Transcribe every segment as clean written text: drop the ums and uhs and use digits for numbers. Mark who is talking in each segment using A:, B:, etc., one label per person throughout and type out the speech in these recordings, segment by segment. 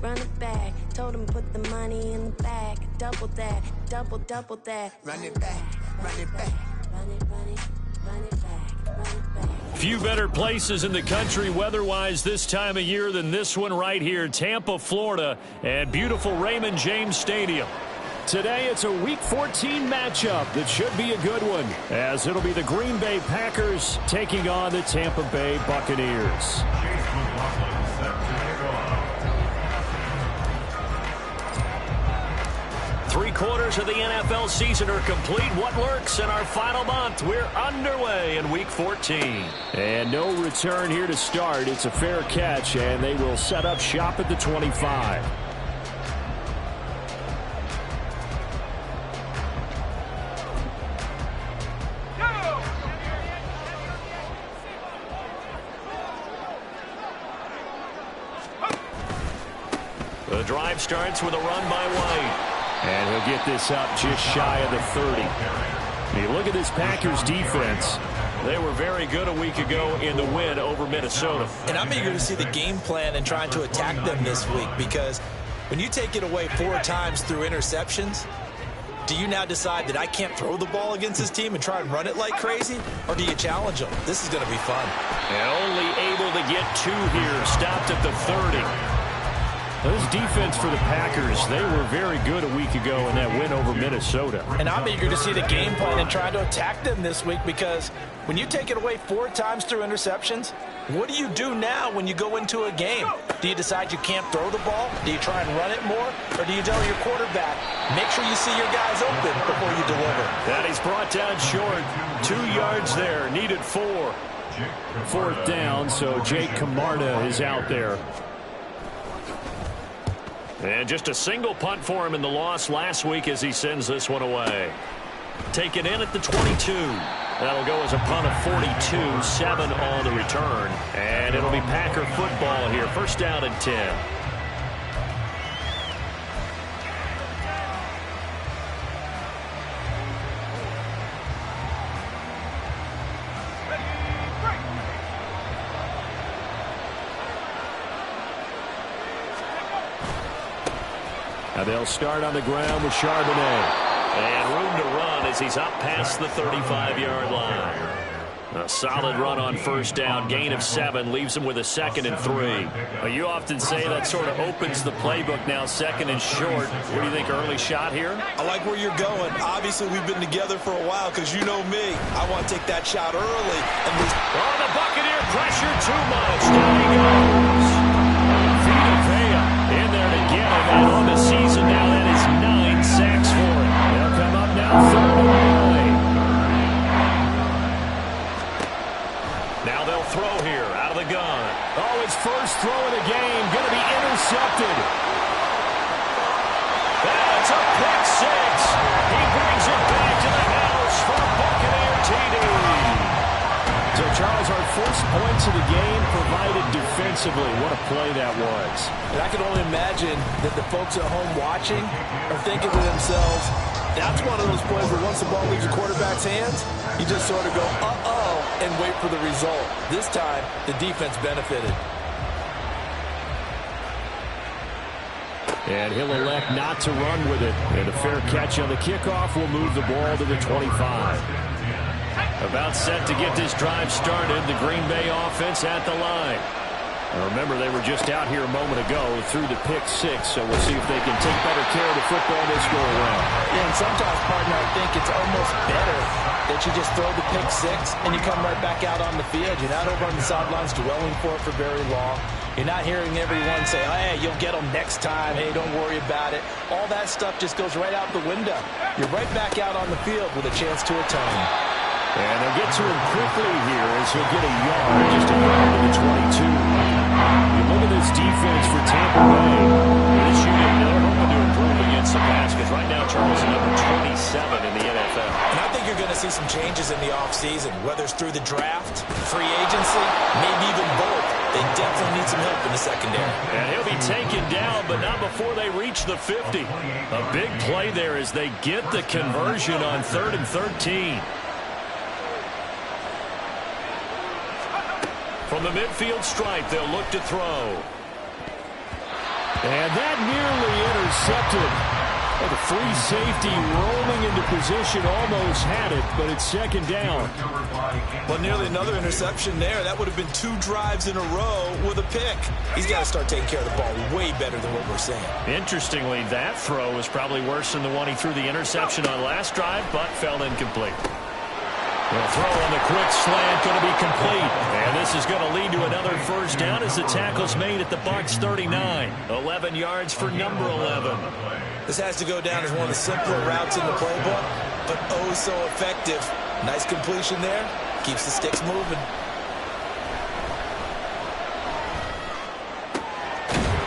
A: run it back. Told him put the money in the bag. Double that, double that.
B: Run it back, run it back.
A: Run it back, run it back.
C: Few better places in the country weather-wise this time of year than this one right here, Tampa, Florida, at beautiful Raymond James Stadium. Today, it's a Week 14 matchup that should be a good one, as it'll be the Green Bay Packers taking on the Tampa Bay Buccaneers. Three-quarters of the NFL season are complete. What lurks in our final month? We're underway in Week 14. And no return here to start. It's a fair catch, and they will set up shop at the 25. The drive starts with a run by White. And he'll get this up just shy of the 30. You look at this Packers defense. They were very good a week ago in the win over Minnesota.
D: And I'm eager to see the game plan and trying to attack them this week, because when you take it away 4 times through interceptions, do you now decide that I can't throw the ball against this team and try and run it like crazy? Or do you challenge them? This is going to be fun.
C: And only able to get 2 here. Stopped at the 30. This defense for the Packers, they were very good a week ago in that win over Minnesota.
D: And I'm eager to see the game plan and try to attack them this week, because when you take it away 4 times through interceptions, what do you do now when you go into a game? Do you decide you can't throw the ball? Do you try and run it more? Or do you tell your quarterback, make sure you see your guys open before you deliver?
C: That he's brought down short. 2 yards there, needed 4. 4th down, so Jake Camarda is out there. And just a single punt for him in the loss last week as he sends this one away. Taken in at the 22. That'll go as a punt of 42, 7 on the return. And it'll be Packer football here. First down and 10. Now they'll start on the ground with Charbonnet. And room to run as he's up past the 35-yard line. A solid run on first down. Gain of 7 leaves him with a 2nd and 3. Well, you often say that sort of opens the playbook now, 2nd and short. What do you think, early shot here?
D: I like where you're going. Obviously, we've been together for a while, because you know me. I want to take that shot early. And
C: the Buccaneer pressure too much. Down he goes. Vita in there to get him. And on the season now, that is 9 sacks for him. They'll come up now 3rd and 9. Now they'll throw here out of the gun. Oh, his first throw of the game going to be intercepted. That's a pick 6. He brings it back to the house for a Buccaneer TD. So, Charles, our first points of the game provided defensively. What a play that was.
D: And I can only imagine that the folks at home watching are thinking to themselves, that's one of those plays where once the ball leaves the quarterback's hands, you just sort of go, uh-oh, and wait for the result. This time, the defense benefited.
C: And he'll elect not to run with it. And a fair catch on the kickoff will move the ball to the 25. About set to get this drive started. The Green Bay offense at the line. Now remember, they were just out here a moment ago through the pick 6, so we'll see if they can take better care of the football this go around.
D: Yeah, and sometimes, partner, I think it's almost better that you just throw the pick 6 and you come right back out on the field. You're not over on the sidelines dwelling for it for very long. You're not hearing everyone say, oh, hey, you'll get them next time. Hey, don't worry about it. All that stuff just goes right out the window. You're right back out on the field with a chance to atone.
C: And they'll get to him quickly here as he'll get a yard, just a yard to the 22. You look at this defense for Tampa Bay. This unit, they're hoping to improve against the pass, because right now Charles is number 27 in the NFL.
D: And I think you're going to see some changes in the offseason, whether it's through the draft, free agency, maybe even both. They definitely need some help in the secondary.
C: And he'll be taken down, but not before they reach the 50. A big play there as they get the conversion on 3rd and 13. From the midfield stripe, they'll look to throw. And that nearly intercepted. Well, the free safety rolling into position almost had it, but it's second down.
D: Well, nearly another interception there. That would have been 2 drives in a row with a pick. He's got to start taking care of the ball way better than what we're saying.
C: Interestingly, that throw was probably worse than the one he threw the interception on last drive, but fell incomplete. The throw on the quick slant going to be complete. And this is going to lead to another first down as the tackle's made at the Bucs 39. 11 yards for number 11.
D: This has to go down as one of the simpler routes in the playbook, but oh so effective. Nice completion there. Keeps the sticks moving.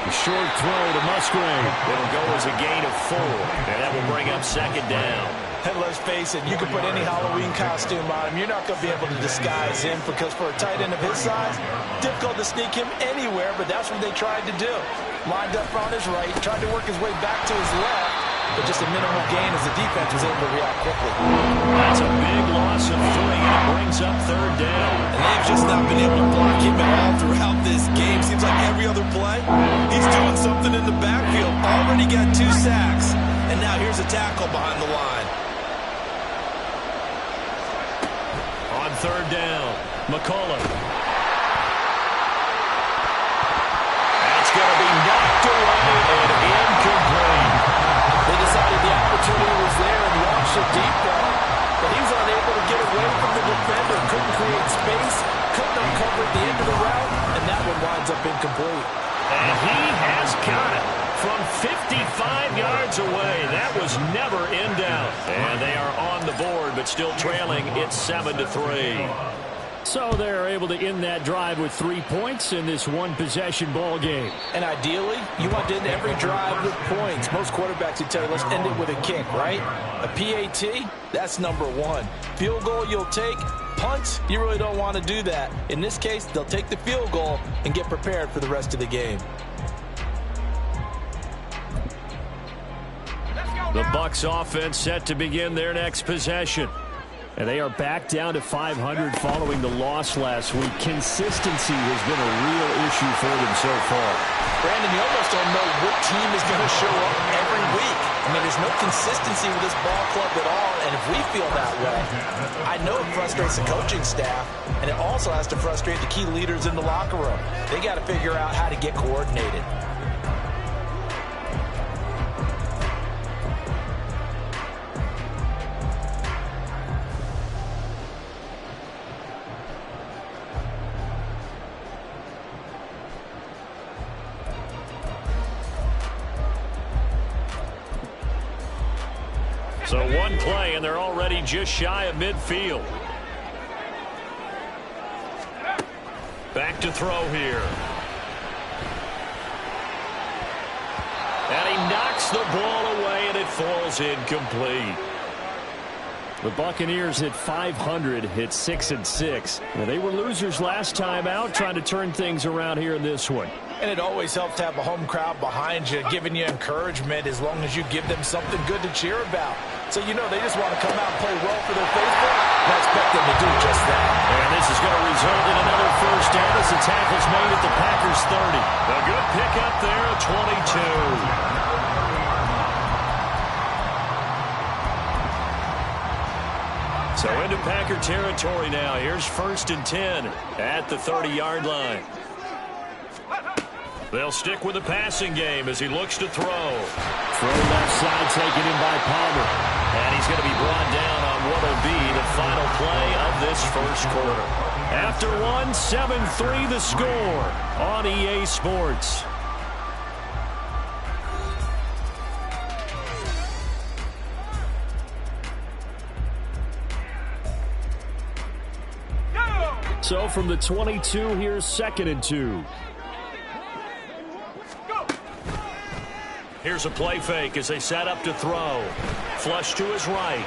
C: Short throw to Musgrave. It'll go as a gain of 4, and that will bring up second down.
D: And let's face it, you can put any Halloween costume on him. You're not going to be able to disguise him because for a tight end of his size, difficult to sneak him anywhere, but that's what they tried to do. Lined up on his right, tried to work his way back to his left, but just a minimal gain as the defense was able to react quickly.
C: That's a big loss of 3, and it brings up third down.
D: And they've just not been able to block him at all throughout this game. Seems like every other play, he's doing something in the backfield. Already got 2 sacks, and now here's a tackle behind the line.
C: On third down, McCullough. That's going to be knocked away and incomplete.
D: They decided the opportunity was there and launched a deep ball, but he was unable to get away from the defender. Couldn't create space, couldn't uncover at the end of the route, and that one winds up incomplete.
C: And he has got it from 55 yards away. That was never in doubt. And they are on the board, but still trailing. It's 7-3. So they're able to end that drive with 3 points in this one-possession ball game.
D: And ideally, you want to end every drive with points. Most quarterbacks would tell you, let's end it with a kick, right? A PAT, that's number 1. Field goal you'll take. Punts, you really don't want to do that. In this case, they'll take the field goal and get prepared for the rest of the game.
C: The Bucs offense set to begin their next possession. And they are back down to 500 following the loss last week. Consistency has been a real issue for them so far.
D: Brandon, you almost don't know what team is going to show up every week. I mean, there's no consistency with this ball club at all, and if we feel that way, I know it frustrates the coaching staff, and it also has to frustrate the key leaders in the locker room. They got to figure out how to get coordinated.
C: So one play, and they're already just shy of midfield. Back to throw here. And he knocks the ball away, and it falls incomplete. The Buccaneers hit 500, hit 6-6. Now, they were losers last time out, trying to turn things around here in this one.
D: And it always helps to have a home crowd behind you, giving you encouragement as long as you give them something good to cheer about. So, you know, they just want to come out and play well for their faithful, and I expect them to do just that.
C: And this is going to result in another first down as the tackle's made at the Packers 30. A good pickup there at 22. So into Packer territory now. Here's 1st and 10 at the 30-yard line. They'll stick with the passing game as he looks to throw. Throw left side taken in by Palmer. And he's going to be brought down on what will be the final play of this first quarter. After one, 7-3 the score on EA Sports. So from the 22, here's 2nd and 2. Here's a play fake as they set up to throw. Flush to his right.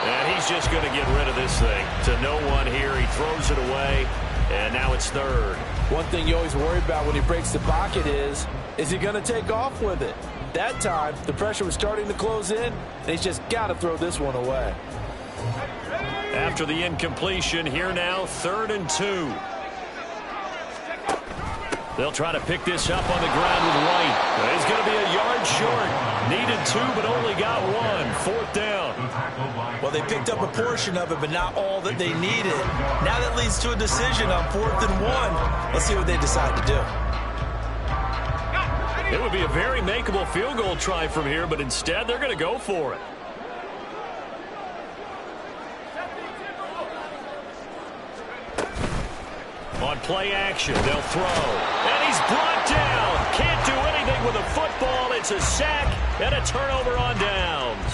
C: And he's just going to get rid of this thing. To no one here. He throws it away. And now it's 3rd.
D: One thing you always worry about when he breaks the pocket is he going to take off with it? That time, the pressure was starting to close in, and he's just got to throw this one away.
C: After the incompletion, here now, 3rd and 2. They'll try to pick this up on the ground with White. He's going to be a yard short. Needed 2, but only got 1. 4th down.
D: Well, they picked up a portion of it, but not all that they needed. Now that leads to a decision on 4th and 1. Let's see what they decide to do.
C: It would be a very makeable field goal try from here, but instead they're going to go for it. On play action, they'll throw. And he's brought down. Can't do anything with a football. It's a sack and a turnover on downs.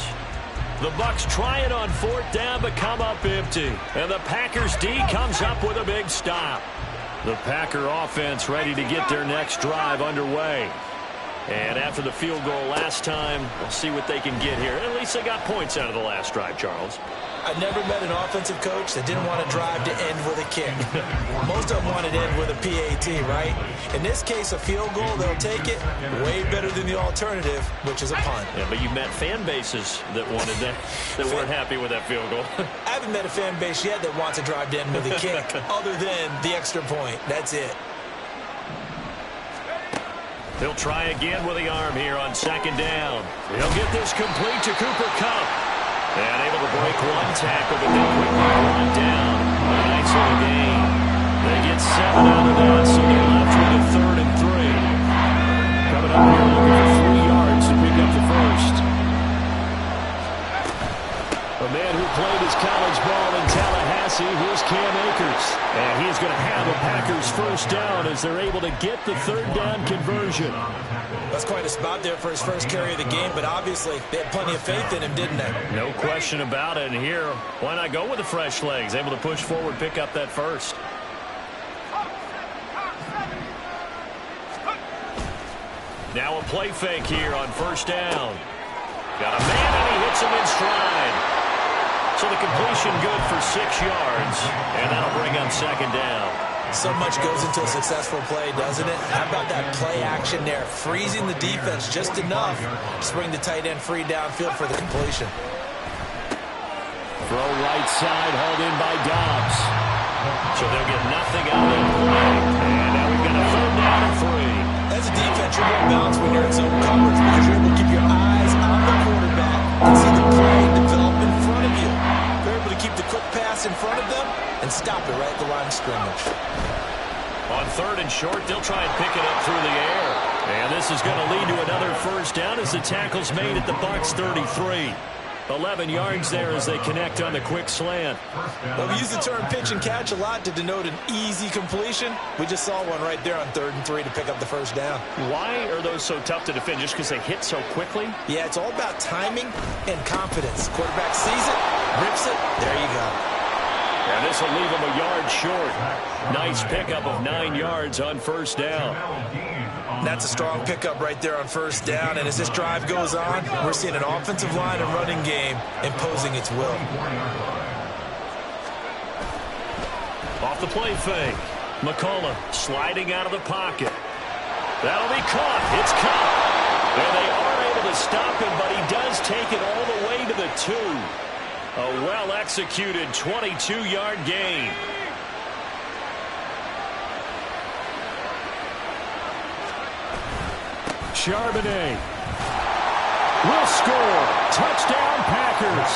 C: The Bucs try it on 4th down, but come up empty. And the Packers D comes up with a big stop. The Packer offense ready to get their next drive underway. And after the field goal last time, we'll see what they can get here. At least they got points out of the last drive, Charles.
D: I've never met an offensive coach that didn't want to drive to end with a kick. Most of them wanted to end with a PAT, right? In this case, a field goal, they'll take it. Way better than the alternative, which is a punt.
C: Yeah, but you've met fan bases that wanted that, that weren't happy with that field goal.
D: I haven't met a fan base yet that wants to drive to end with a kick, other than the extra point. That's it.
C: They'll try again with the arm here on 2nd down. He'll get this complete to Cooper Kupp. And able to break 1 tackle, but then quickly brought down. A nice little gain. They get 7 out of that, so they're left with a 3rd and 3. Coming up here looking for 3 yards to pick up the first. A man who played his college ball in Tallahassee, here's Cam Akers. And he's going to have a Packers 1st down as they're able to get the 3rd down conversion.
D: That's quite a spot there for his first carry of the game, but obviously they had plenty of faith in him, didn't they?
C: No question about it. And here, why not go with the fresh legs? Able to push forward, pick up that first. Now a play fake here on 1st down. Got a man, and he hits him in stride. So the completion good for 6 yards, and that'll bring up 2nd down.
D: So much goes into a successful play, doesn't it? How about that play action there? Freezing the defense just enough to bring the tight end free downfield for the completion.
C: Throw right side, hauled in by Dobbs. So they'll get nothing out of that play. And now we've got a 3rd down and 3.
D: As a defense, you're more balanced when you're in zone coverage because you're able to keep your eyes on the quarterback and see the play develop in front of you. You're able to keep the quick pass in front of them and stop it right at the line of scrimmage.
C: On 3rd and short, they'll try and pick it up through the air. And this is going to lead to another 1st down as the tackle's made at the Bucs 33. 11 yards there as they connect on the quick slant.
D: Well, we use the term pitch and catch a lot to denote an easy completion. We just saw one right there on 3rd and 3 to pick up the 1st down.
C: Why are those so tough to defend? Just because they hit so quickly?
D: Yeah, it's all about timing and confidence. Quarterback sees it, rips it, there you go.
C: And this will leave him a yard short. Nice pickup of 9 yards on 1st down.
D: That's a strong pickup right there on 1st down. And as this drive goes on, we're seeing an offensive line and running game imposing its will.
C: Off the play fake. McCullough sliding out of the pocket. That'll be caught. It's caught. And they are able to stop him, but he does take it all the way to the 2. A well-executed 22-yard gain. Charbonnet will score. Touchdown, Packers.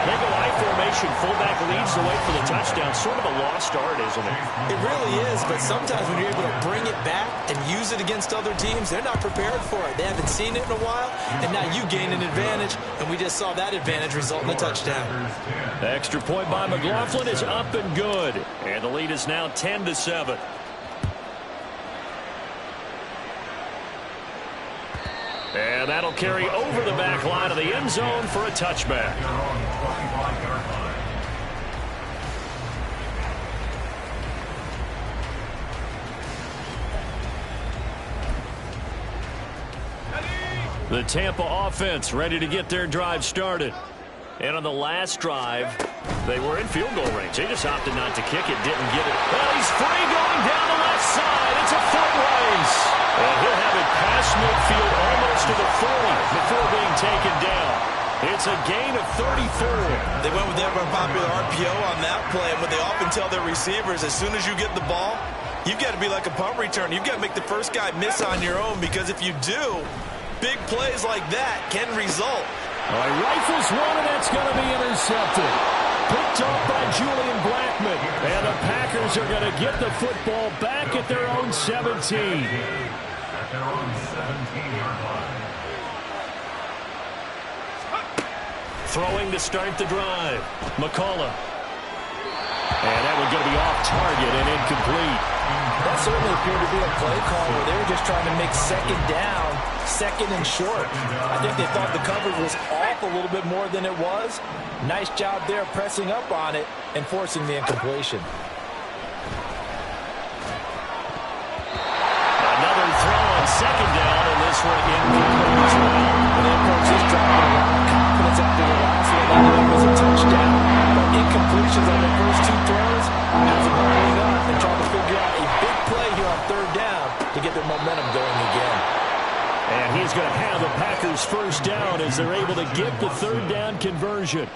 C: They go I formation. Fullback leads the way for the touchdown. Sort of a lost art, isn't it?
D: It really is, but sometimes when you're able to bring it back and use it against other teams, they're not prepared for it. They haven't seen it in a while, and now you gain an advantage, and we just saw that advantage result in a touchdown.
C: The extra point by McLaughlin is up and good, and the lead is now 10-7. And that'll carry over the back line of the end zone for a touchback. The Tampa offense ready to get their drive started. And on the last drive, they were in field goal range. They just opted not to kick it, didn't get it. Well, he's free going down the left side. It's a foot race. And he'll have it past midfield almost to the 40 before being taken down. It's a gain of 34.
D: They went with the ever-popular RPO on that play, and what they often tell their receivers, as soon as you get the ball, You've got to be like a punt return. You've got to make the first guy miss on your own, because if you do, big plays like that can result.
C: All right, rifles one, and that's going to be intercepted. Picked off by Julian Blackmon. And the Packers are going to get the football back at their own 17.
E: At their own 17-yard line.
C: Throwing to start the drive. McCullough. And that one's going to be off target and incomplete.
D: That certainly appeared to be a play call where they were just trying to make second down, second and short. I think they thought the coverage was off a little bit more than it was. Nice job there pressing up on it and forcing the incompletion.
C: Another throw on second down, and this one incomplete as well.
D: And they approach this drive with a lot of confidence after the last one ended up as a touchdown. But incompletions on the first two throws has them holding up and trying to figure out a big play here on third down to get their momentum going again.
C: And he's going to have the Packers first down as they're able to get the third down conversion.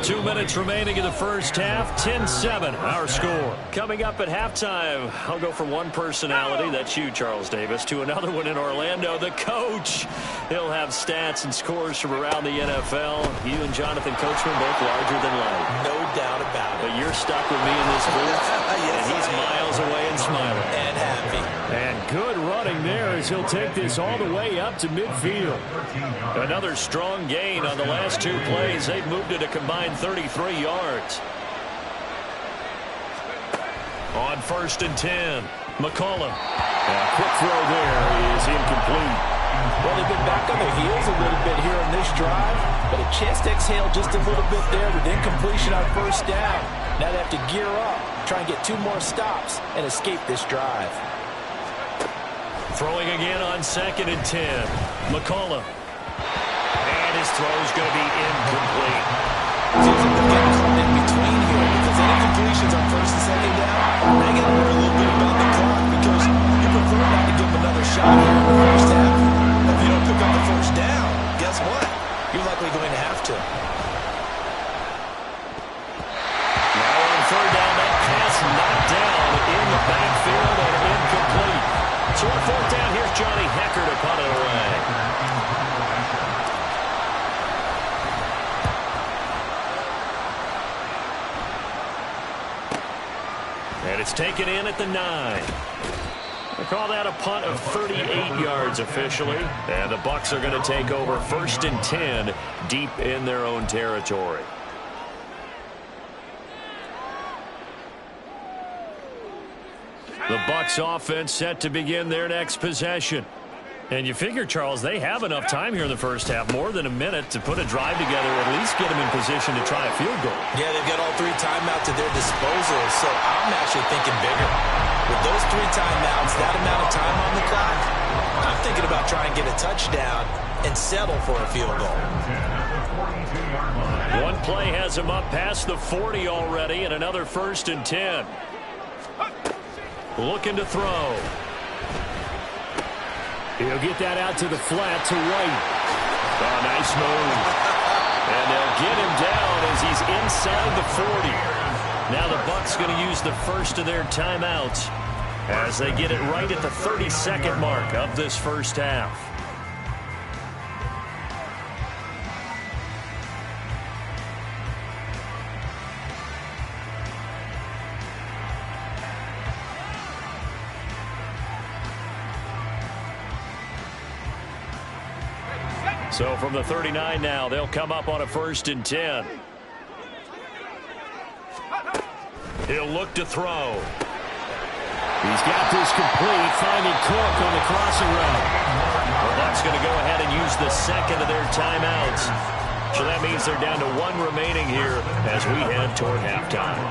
C: 2 minutes remaining in the first half. 10-7, our score. Coming up at halftime, I'll go from one personality, that's you, Charles Davis, to another one in Orlando, the coach. He'll have stats and scores from around the NFL. You and Jonathan Coachman both larger than life.
D: No doubt about it.
C: But you're stuck with me in this booth,
D: Yes,
C: and he's miles away and smiling.
D: And happy.
C: And good running there as he'll take this all the way up to midfield. Another strong gain on the last two plays. They've moved it a combined 33 yards. On 1st and 10, McCullough. A quick throw there is incomplete.
D: Well, they've been back on their heels a little bit here on this drive, but a chance to exhale just a little bit there with incompletion on first down. Now they have to gear up, try and get 2 more stops, and escape this drive.
C: Throwing again on 2nd and 10. McCullough. And his throw's going to be incomplete.
D: Seems like they're getting caught in between here because the incompletions on 1st and 2nd down, they got to worry a little bit about the clock because you prefer not to give them another shot here in the first half. If you don't pick up the first down, guess what? You're likely going to have to.
C: Now on 3rd down, that pass knocked down in the backfield and incomplete. So on 4th down, here's Johnny Hecker to punt it away. And it's taken in at the 9. They call that a punt of 38 yards officially. And the Bucs are going to take over 1st and 10 deep in their own territory. The Bucs offense set to begin their next possession. And you figure, Charles, they have enough time here in the first half, more than a minute, to put a drive together, or at least get them in position to try a field goal.
D: Yeah, they've got all 3 timeouts at their disposal, so I'm actually thinking bigger. With those 3 timeouts, that amount of time on the clock, I'm thinking about trying to get a touchdown and settle for a field goal.
C: One play has him up past the 40 already, and another 1st and 10. Looking to throw. He'll get that out to the flat to White. Oh, nice move. And they'll get him down as he's inside the 40. Now the Bucs going to use the first of their timeouts as they get it right at the 32nd mark of this first half. So from the 39 now, they'll come up on a 1st and 10. He'll look to throw. He's got this complete, finding Cook on the crossing route. The Bucs going to go ahead and use the second of their timeouts. So that means they're down to 1 remaining here as we head toward halftime.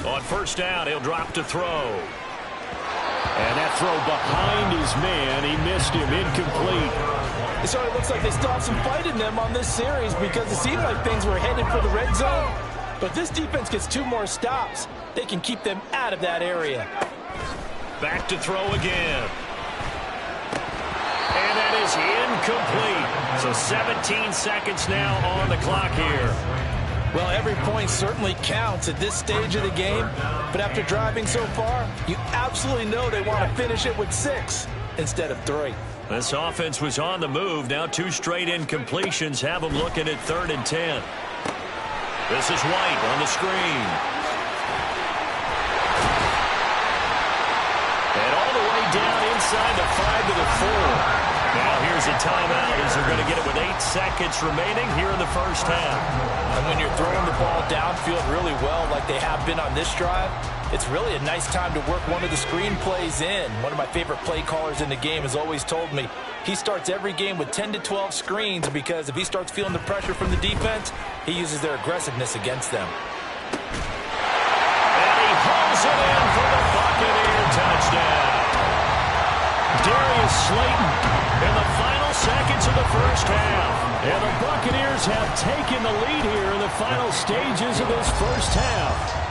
C: On 1st down, he'll drop to throw. And that throw behind his man, he missed him, incomplete.
D: It sort of looks like they still have some fight in them on this series because it seemed like things were headed for the red zone. But this defense gets 2 more stops. They can keep them out of that area.
C: Back to throw again. And that is incomplete. So 17 seconds now on the clock here.
D: Well, every point certainly counts at this stage of the game, but after driving so far, you absolutely know they want to finish it with 6 instead of 3.
C: This offense was on the move. Now 2 straight incompletions have them looking at 3rd and 10. This is White on the screen. And all the way down inside the 5 to the 4. Now here's a timeout as they're going to get it with 8 seconds remaining here in the first half.
D: And when you're throwing the ball downfield really well like they have been on this drive, it's really a nice time to work one of the screen plays in. One of my favorite play callers in the game has always told me he starts every game with 10 to 12 screens because if he starts feeling the pressure from the defense, he uses their aggressiveness against them.
C: And he hauls it in for the Buccaneer touchdown. Darius Slayton in the final seconds of the first half. And the Buccaneers have taken the lead here in the final stages of this first half.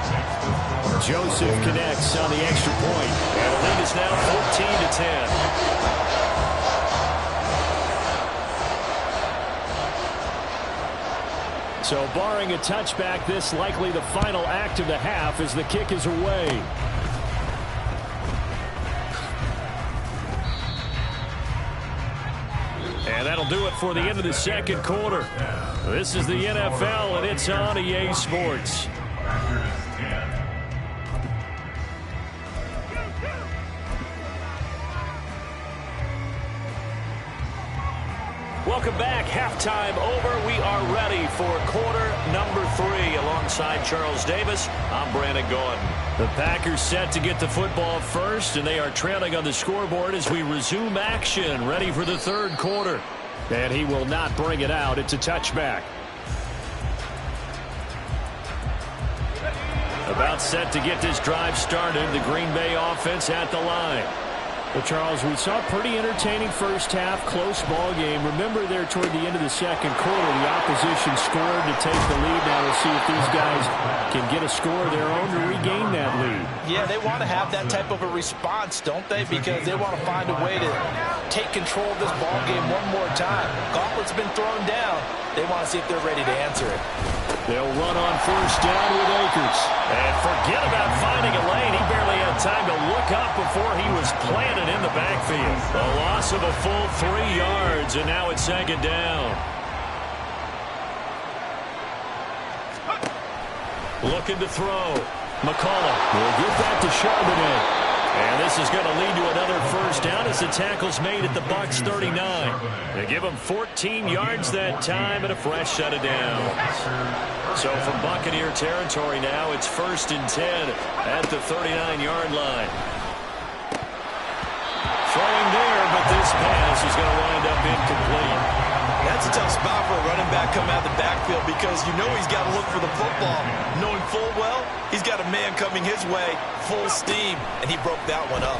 C: Joseph connects on the extra point. And the lead is now 14 to 10. So barring a touchback, this likely the final act of the half as the kick is away. And that'll do it for the end of the second quarter. This is the NFL, and it's on EA Sports. Welcome back. Halftime over. We are ready for quarter number 3. Alongside Charles Davis, I'm Brandon Gordon. The Packers set to get the football first, and they are trailing on the scoreboard as we resume action, ready for the third quarter. And he will not bring it out. It's a touchback. About set to get this drive started. The Green Bay offense at the line. Well, Charles, we saw a pretty entertaining first half, close ball game. Remember there toward the end of the second quarter, the opposition scored to take the lead. Now we'll see if these guys can get a score of their own to regain that lead.
D: Yeah, they want to have that type of a response, don't they? Because they want to find a way to take control of this ball game one more time. Gauntlet's been thrown down. They want to see if they're ready to answer it.
C: They'll run on first down with Akers. And forget about finding a lane. He barely had time to look up before he was planted in the backfield. A loss of a full 3 yards, and now it's second down. Looking to throw. McCullough will get that to Charbonnet. And this is going to lead to another first down as the tackle's made at the Bucs 39. They give them 14 yards that time and a fresh set of downs. So from Buccaneer territory now, it's 1st and 10 at the 39-yard line. Throwing there, but this pass is going to wind up incomplete.
D: That's a tough spot for a running back coming out of the backfield because you know he's got to look for the football. Knowing full well, he's got a man coming his way, full steam, and he broke that one up.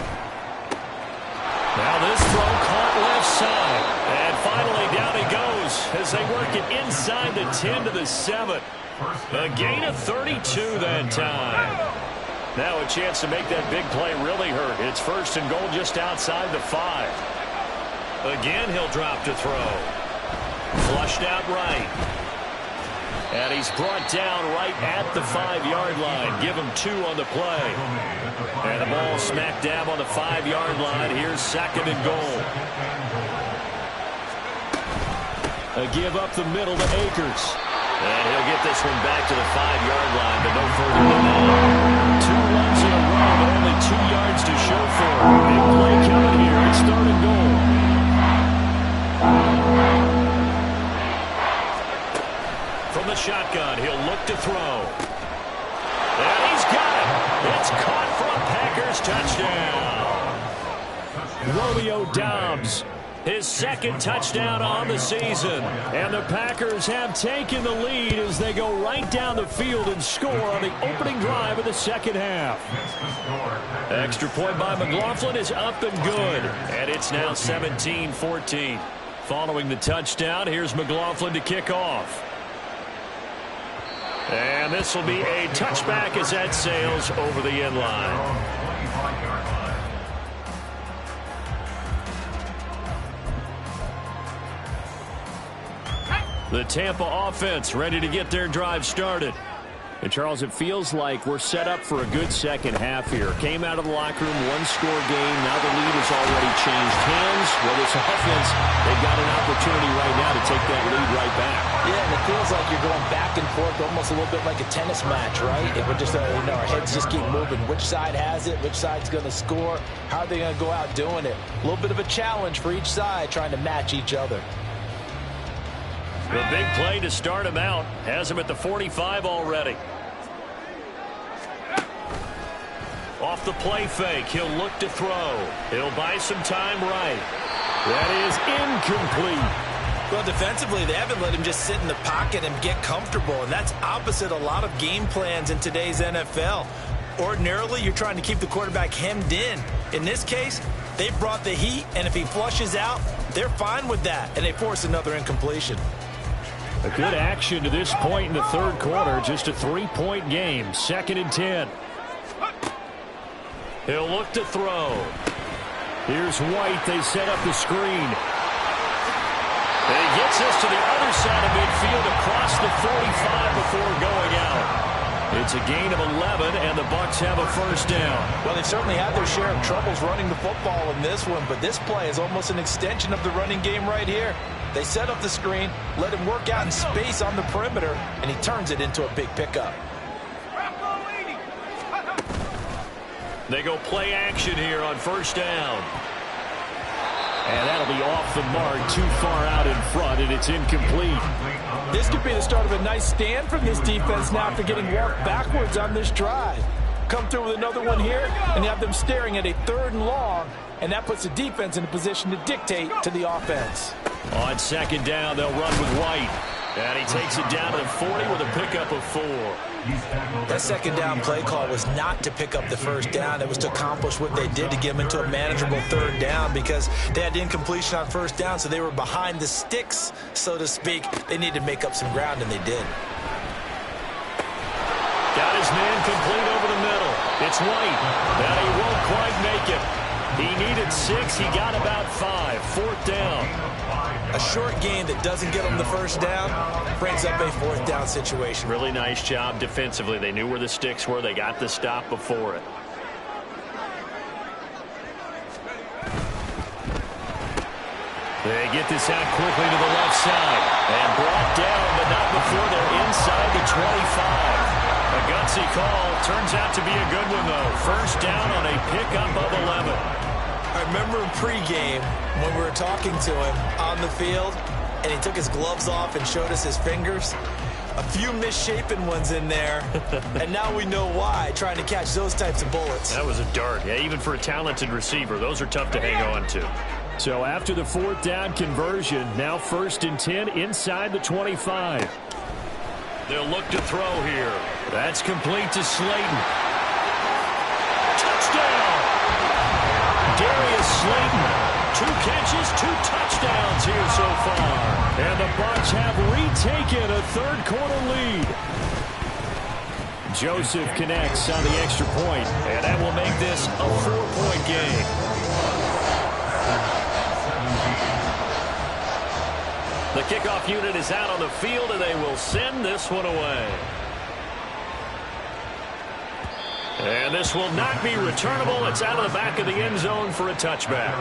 C: Now this throw caught left side. And finally down he goes as they work it inside the 10 to the 7. A gain of 32 that time. Now a chance to make that big play really hurt. It's 1st and goal just outside the 5. Again he'll drop to throw. Flushed out right. And he's brought down right at the 5-yard line. Give him 2 on the play. And the ball smack dab on the 5-yard line. Here's 2nd and goal. A give up the middle to Akers. And he'll get this one back to the 5-yard line, but no further than that. 2 runs in a row, but only 2 yards to show for it. Big play coming here. It's 3rd and goal. From the shotgun, he'll look to throw. And he's got it. It's caught for a Packers touchdown. Romeo Doubs, his 2nd touchdown on the season. And the Packers have taken the lead as they go right down the field and score on the opening drive of the second half. Extra point by McLaughlin is up and good. And it's now 17-14. Following the touchdown, here's McLaughlin to kick off. And this will be a touchback as that sails over the end line. The Tampa offense ready to get their drive started. And, Charles, it feels like we're set up for a good second half here. Came out of the locker room, one-score game. Now the lead has already changed hands. Well, this offense, they've got an opportunity right now to take that lead right back.
D: Yeah, and it feels like you're going back and forth, almost a little bit like a tennis match, right? If we're just, our heads just keep moving. Which side has it? Which side's going to score? How are they going to go out doing it? A little bit of a challenge for each side, trying to match each other.
C: The big play to start him out has him at the 45 already. Off the play fake, he'll look to throw. He'll buy some time right. That is incomplete.
D: Well, defensively, they haven't let him just sit in the pocket and get comfortable, and that's opposite a lot of game plans in today's NFL. Ordinarily, you're trying to keep the quarterback hemmed in. In this case, they brought the heat, and if he flushes out, they're fine with that, and they force another incompletion.
C: A good action to this point in the third quarter. Just a 3-point game. 2nd and 10. He'll look to throw. Here's White. They set up the screen. And he gets this to the other side of midfield across the 45 before going out. It's a gain of 11, and the Bucs have a first down.
D: Well, they've certainly had their share of troubles running the football in this one, but this play is almost an extension of the running game right here. They set up the screen, let him work out in space on the perimeter, and he turns it into a big pickup.
C: They go play action here on first down. And that'll be off the mark, too far out in front, and it's incomplete.
D: This could be the start of a nice stand from this defense now after getting walked backwards on this drive. Come through with another one here, and you have them staring at a 3rd and long, and that puts the defense in a position to dictate to the offense.
C: On 2nd down, they'll run with White. And he takes it down to the 40 with a pickup of 4.
D: That 2nd down play call was not to pick up the first down. It was to accomplish what they did to get them into a manageable 3rd down because they had incompletion on first down, so they were behind the sticks, so to speak. They needed to make up some ground, and they did.
C: Got his man complete over the middle. It's White. And he won't quite make it. He needed 6. He got about 5. 4th down.
D: A short gain that doesn't get them the first down brings up a 4th down situation.
C: Really nice job defensively. They knew where the sticks were. They got the stop before it. They get this out quickly to the left side. And brought down, but not before they're inside the 25. A gutsy call. Turns out to be a good one, though. First down on a pickup of 11.
D: I remember in pregame when we were talking to him on the field, and he took his gloves off and showed us his fingers. A few misshapen ones in there, and now we know why, trying to catch those types of bullets.
C: That was a dart. Yeah, even for a talented receiver, those are tough to hang on to. So after the 4th down conversion, now 1st and 10 inside the 25. They'll look to throw here. That's complete to Slayton. Touchdown! Darius Slayton, 2 catches, 2 touchdowns here so far. And the Bucs have retaken a 3rd quarter lead. Joseph connects on the extra point, and that will make this a 4-point game. The kickoff unit is out on the field, and they will send this one away. And this will not be returnable. It's out of the back of the end zone for a touchback.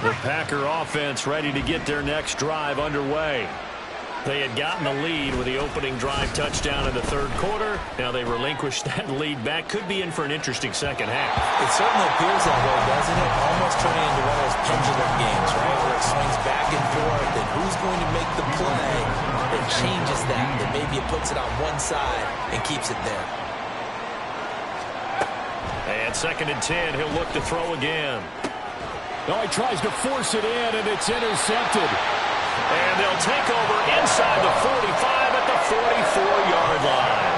C: The Packer offense ready to get their next drive underway. They had gotten the lead with the opening drive touchdown in the 3rd quarter. Now they relinquished that lead back. Could be in for an interesting second half.
D: It certainly appears that way, doesn't it? Almost turning into one of those pendulum games, right, where it swings back and forth, and who's going to make the play that changes that maybe it puts it on one side and keeps it there.
C: And 2nd and 10, he'll look to throw again. No, he tries to force it in, and it's intercepted. And they'll take over inside the 45 at the 44-yard line.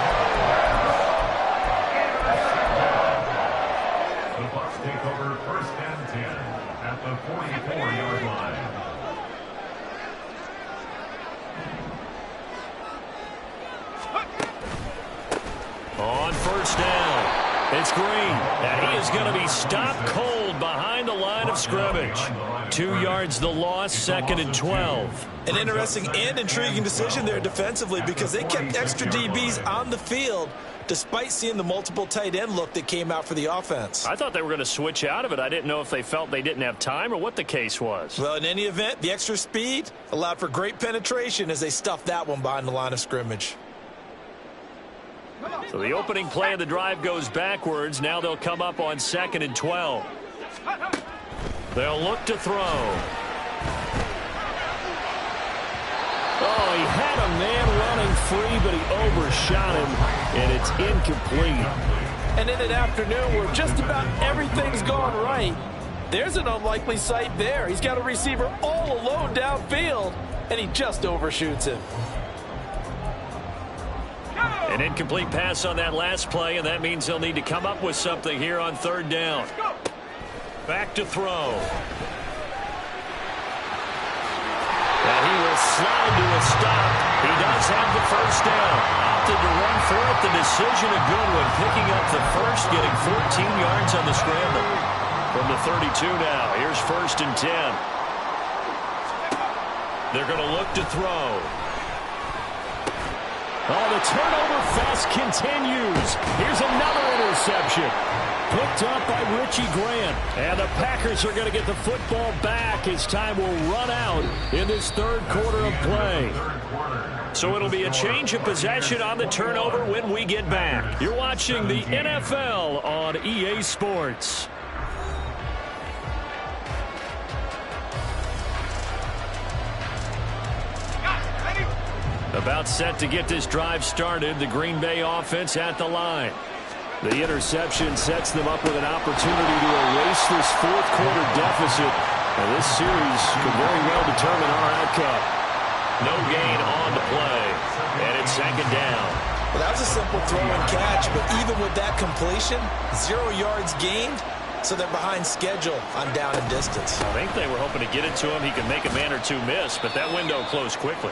E: The Bucs take over 1st and 10 at the 44-yard line.
C: On 1st down, it's Green. And he is going to be stopped cold behind the line of of scrimmage. 2 yards the loss, 2nd and 12.
D: An interesting and intriguing decision there defensively because they kept extra DBs on the field despite seeing the multiple tight end look that came out for the offense.
C: I thought they were going to switch out of it. I didn't know if they felt they didn't have time or what the case was.
D: Well, in any event, the extra speed allowed for great penetration as they stuffed that one behind the line of scrimmage.
C: So the opening play of the drive goes backwards. Now they'll come up on 2nd and 12. They'll look to throw.
F: Oh, he had a man running free, but he overshot him, and it's incomplete.
D: And in an afternoon where just about everything's gone right, there's an unlikely sight there. He's got a receiver all alone downfield, and he just overshoots him.
C: An incomplete pass on that last play, and that means they'll need to come up with something here on 3rd down. Back to throw. And he will slide to a stop. He does have the 1st down. Opted to run for it. The decision a good one. Picking up the first, getting 14 yards on the scramble. From the 32 now. Here's 1st and 10. They're going to look to throw.
F: Oh, the turnover fest continues. Here's another interception. Picked up by Richie Grant. And the Packers are going to get the football back as time will run out in this 3rd quarter of play.
C: So it'll be a change of possession on the turnover when we get back. You're watching the NFL on EA Sports. About set to get this drive started. The Green Bay offense at the line.
F: The interception sets them up with an opportunity to erase this 4th quarter deficit. And this series could very well determine our outcome.
C: No gain on the play. And it's 2nd down.
D: Well, that was a simple throw and catch, but even with that completion, 0 yards gained, so they're behind schedule on down and distance.
C: I think they were hoping to get it to him. He could make a man or two miss, but that window closed quickly.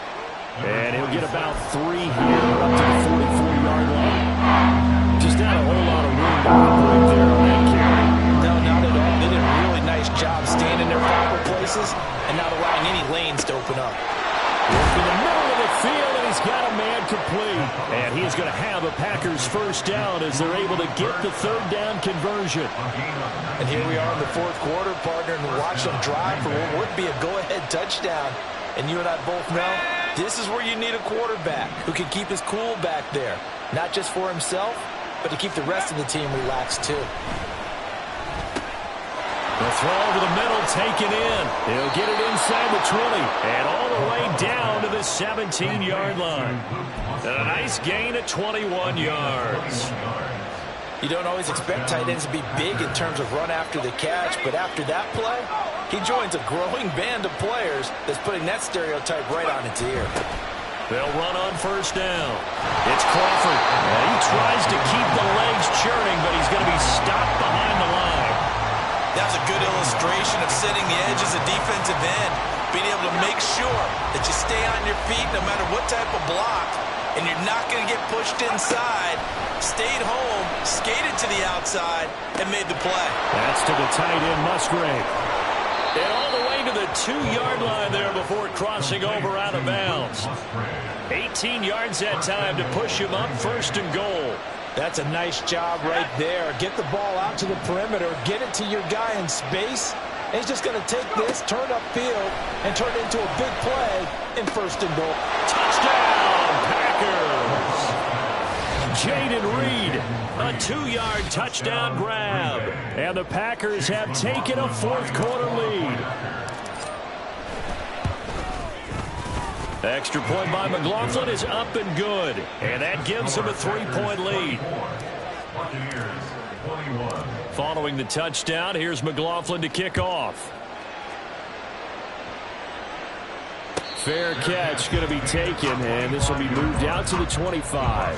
F: And he'll get about 3 here up to the 44-yard line. Just not a whole lot of room to operate there on that carry.
D: No, not at all. They did a really nice job staying in their proper places and not allowing any lanes to open up.
F: In the middle of the field, and he's got a man complete. And he's going to have a Packers 1st down as they're able to get the 3rd down conversion.
D: And here we are in the 4th quarter, partner, and watch them drive for what would be a go-ahead touchdown. And you and I both know this is where you need a quarterback who can keep his cool back there. Not just for himself, but to keep the rest of the team relaxed too.
C: The throw over the middle taken in.
F: He'll get it inside the 20.
C: And all the way down to the 17-yard line. And a nice gain of 21 yards.
D: You don't always expect tight ends to be big in terms of run after the catch, but after that play, he joins a growing band of players that's putting that stereotype right on its ear.
C: They'll run on 1st down. It's Crawford. And he tries to keep the legs churning, but he's going to be stopped behind the line.
D: That was a good illustration of setting the edge as a defensive end, being able to make sure that you stay on your feet no matter what type of block, and you're not going to get pushed inside. Stayed home, skated to the outside, and made the play.
F: That's to the tight end, Musgrave.
C: And all the way to the 2-yard line there before crossing over out of bounds. 18 yards that time to push him up 1st and goal.
D: That's a nice job right there. Get the ball out to the perimeter, get it to your guy in space, and he's just going to take this, turn upfield, and turn it into a big play in 1st and goal.
C: Touchdown, Packers! Jaden Reed, a 2-yard touchdown grab.
F: And the Packers have taken a 4th quarter lead.
C: Extra point by McLaughlin is up and good. And that gives him a 3-point lead. Following the touchdown, here's McLaughlin to kick off.
F: Fair catch going to be taken, and this will be moved out to the 25.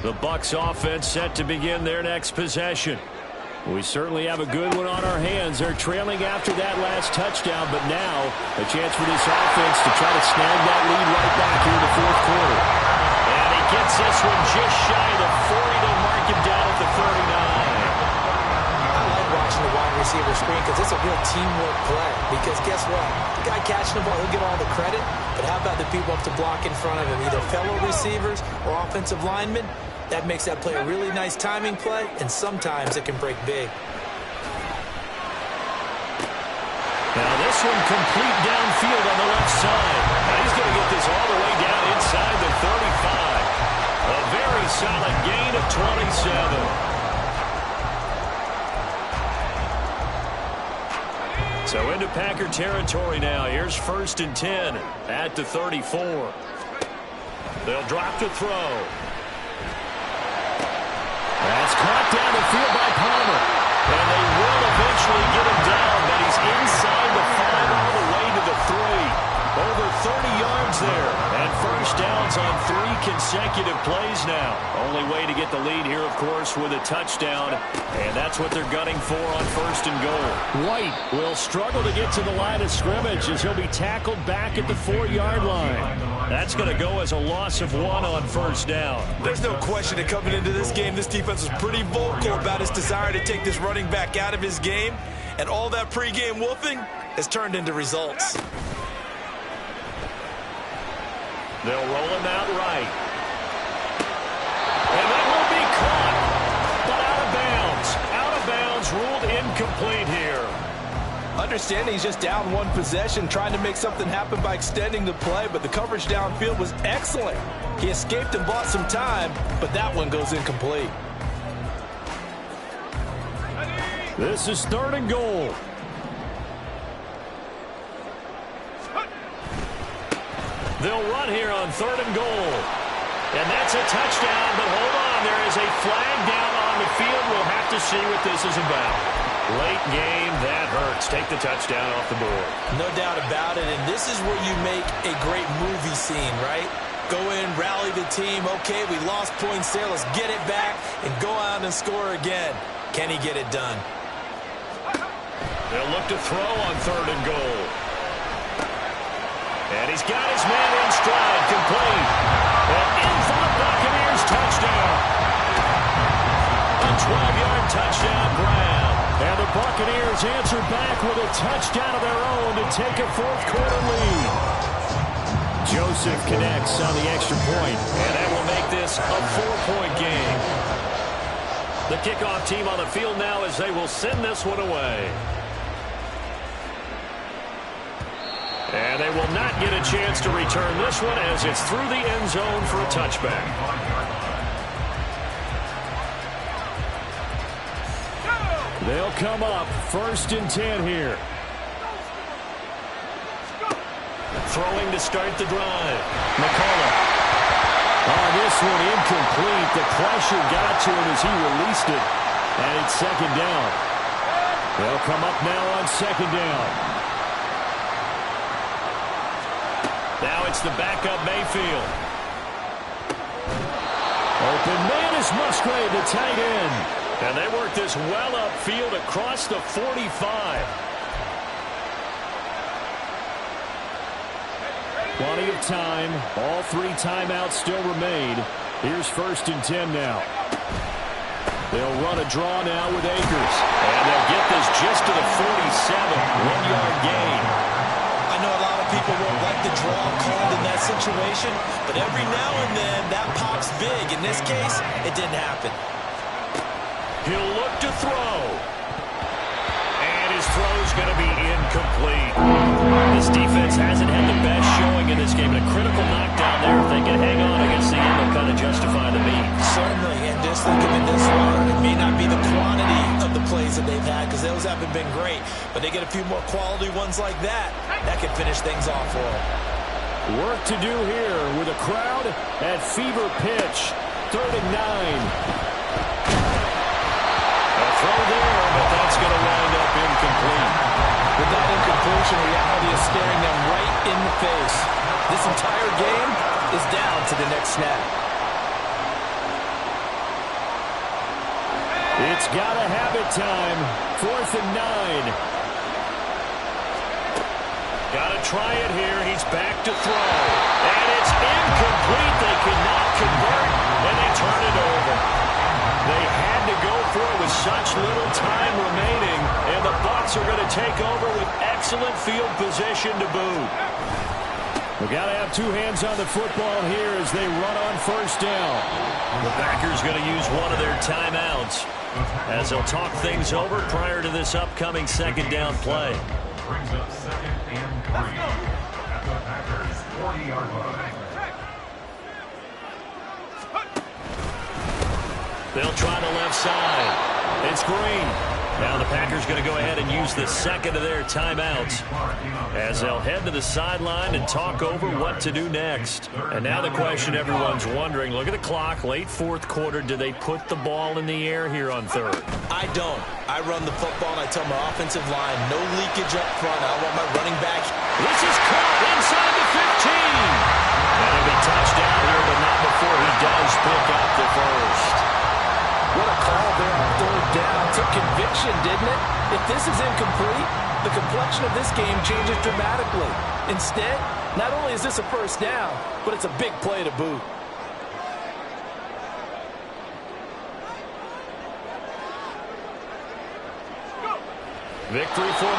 C: The Bucs offense set to begin their next possession.
F: We certainly have a good one on our hands. They're trailing after that last touchdown, but now a chance for this offense to try to snag that lead right back here in the fourth quarter.
C: And he gets this one just shy of the 40 to mark him down at the 39.
D: I like watching the wide receiver screen because it's a real teamwork play. Because guess what? The guy catching the ball, he'll get all the credit, but how about the people up to block in front of him, either fellow receivers or offensive linemen? That makes that play a really nice timing play, and sometimes it can break big.
C: Now this one complete downfield on the left side. Now he's going to get this all the way down inside the 35. A very solid gain of 27. So into Packer territory now. Here's 1st and 10 at the 34. They'll drop to throw.
F: That's caught down the field by Palmer.
C: And they will eventually get him down, but he's inside the 5 all the way to the 3. Over 30 yards there. And first downs on 3 consecutive plays now. Only way to get the lead here, of course, with a touchdown. And that's what they're gunning for on 1st and goal.
F: White will struggle to get to the line of scrimmage as he'll be tackled back at the 4-yard line.
C: That's going to go as a loss of 1 on 1st down.
D: There's no question that coming into this game, this defense was pretty vocal about his desire to take this running back out of his game. And all that pregame wolfing has turned into results.
C: They'll roll him out right. And that will be caught, but out of bounds. Out of bounds, ruled incomplete here.
D: Understanding he's just down 1 possession, trying to make something happen by extending the play, but the coverage downfield was excellent. He escaped and bought some time, but that one goes incomplete.
F: This is 3rd and goal.
C: They'll run here on 3rd and goal. And that's a touchdown, but hold on. There is a flag down on the field. We'll have to see what this is about. Late game, that hurts. Take the touchdown off the board.
D: No doubt about it, and this is where you make a great movie scene, right? Go in, rally the team. Okay, we lost points there. Let's get it back and go out and score again. Can he get it done?
C: They'll look to throw on 3rd and goal. And he's got his man in stride, complete. And in for the Buccaneers, touchdown. A 12-yard touchdown grab.
F: And the Buccaneers answer back with a touchdown of their own to take a 4th quarter lead. Joseph connects on the extra point.
C: And that will make this a 4-point game. The kickoff team on the field now as they will send this one away. And they will not get a chance to return this one as it's through the end zone for a touchback.
F: They'll come up 1st and 10 here.
C: Throwing to start the drive.
F: McCullough. Oh, this one incomplete. The pressure got to him as he released it. And it's 2nd down. They'll come up now on 2nd down.
C: Now it's the backup Mayfield.
F: Open man is Musgrave, the tight end.
C: And they work this well upfield across the 45.
F: Plenty of time. All 3 timeouts still remain. Here's 1st and 10 now. They'll run a draw now with Akers.
C: And they'll get this just to the 47. 1-yard gain.
D: I know a lot of people won't like the draw called in that situation, but every now and then that pops big. In this case, it didn't happen.
C: He'll look to throw. And his throw's going to be incomplete. This defense hasn't had the best showing in this game. A critical knockdown there. If they can hang on against the end, they'll kind of justify the meet.
D: Certainly, and just think of it this way. It may not be the quantity of the plays that they've had because those haven't been great, but they get a few more quality ones like that. That can finish things off for them.
F: Work to do here with a crowd at fever pitch. 3rd and 9.
C: Throw there, but that's going to wind up incomplete.
D: With that incompletion, reality is staring them right in the face. This entire game is down to the next snap.
F: It's got to have it time. 4th and 9.
C: Got to try it here. He's back to throw. And it's incomplete. They cannot convert, and they turn it over. They had to go for it with such little time remaining, and the Bucs are going to take over with excellent field position to boot.
F: We got to have 2 hands on the football here as they run on 1st down.
C: The Packers going to use one of their timeouts as they'll talk things over prior to this upcoming 2nd down play.
E: Brings up 2nd and 3 at the Packers 40-yard line.
C: They'll try the left side. It's Green. Now the Packers going to go ahead and use the 2nd of their timeouts as they'll head to the sideline and talk over what to do next. And now the question everyone's wondering, look at the clock, late 4th quarter, do they put the ball in the air here on 3rd?
D: I don't. I run the football and I tell my offensive line, no leakage up front. I want my running back.
C: This is caught inside the 15. That'll be touchdown here, but not before he does pick up the first.
D: What a call there on 3rd down. Took conviction, didn't it? If this is incomplete, the complexion of this game changes dramatically. Instead, not only is this a 1st down, but it's a big play to boot.
C: Victory for